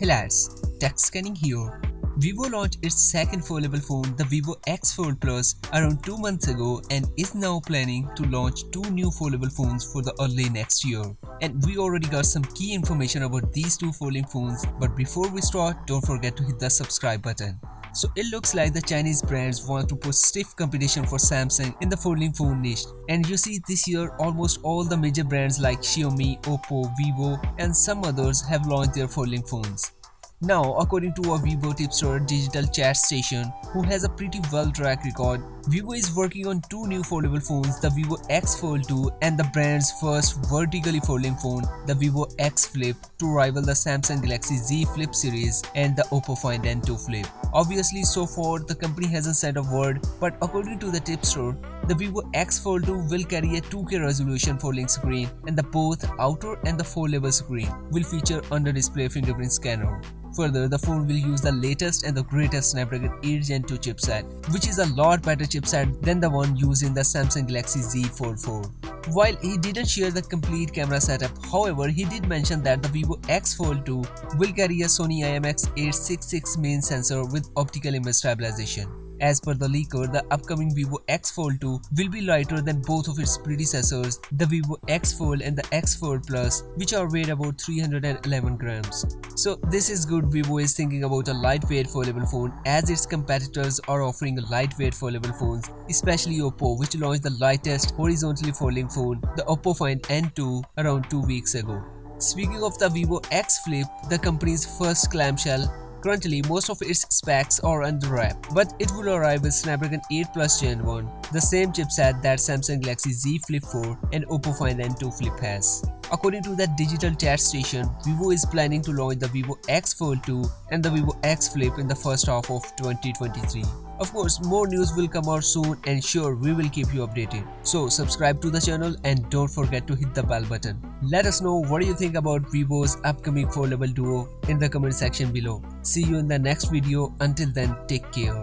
Hey lads, TechScanning here. Vivo launched its second foldable phone, the Vivo X Fold Plus, around 2 months ago and is now planning to launch two new foldable phones for the early next year. And we already got some key information about these two folding phones, but before we start, don't forget to hit the subscribe button. So it looks like the Chinese brands want to put stiff competition for Samsung in the folding phone niche. And you see this year almost all the major brands like Xiaomi, Oppo, Vivo and some others have launched their folding phones. Now, according to a Vivo tipster digital chat station who has a pretty well track record, Vivo is working on two new foldable phones, the Vivo X Fold4 and the brand's first vertically folding phone, the Vivo X Flip, to rival the Samsung Galaxy Z Flip series and the Oppo Find N2 Flip. Obviously, so far the company hasn't said a word, but according to the tipster, the Vivo X Fold2 will carry a 2K resolution folding screen and the both outer and the foldable screen will feature under-display fingerprint scanner. Further, the phone will use the latest and the greatest Snapdragon 8 Gen 2 chipset, which is a lot better chipset than the one used in the Samsung Galaxy Z Fold4. While he didn't share the complete camera setup, however, he did mention that the Vivo X Fold2 will carry a Sony IMX866 main sensor with optical image stabilization. As per the leaker, the upcoming Vivo X Fold2 will be lighter than both of its predecessors, the Vivo X Fold and the X Fold Plus, which are weighed about 311 grams. So this is good. Vivo is thinking about a lightweight foldable phone as its competitors are offering lightweight foldable phones, especially Oppo, which launched the lightest horizontally folding phone, the Oppo Find N2, around 2 weeks ago. Speaking of the Vivo X Flip, the company's first clamshell, currently, most of its specs are under wrap, but it will arrive with Snapdragon 8 Plus Gen 1, the same chipset that Samsung Galaxy Z Flip4 and Oppo Find N2 Flip has. According to that digital chat station, Vivo is planning to launch the Vivo X Fold2 and the Vivo X Flip in the first half of 2023. Of course, more news will come out soon and sure we will keep you updated. So subscribe to the channel and don't forget to hit the bell button. Let us know what you think about Vivo's upcoming foldable duo in the comment section below. See you in the next video. Until then, take care.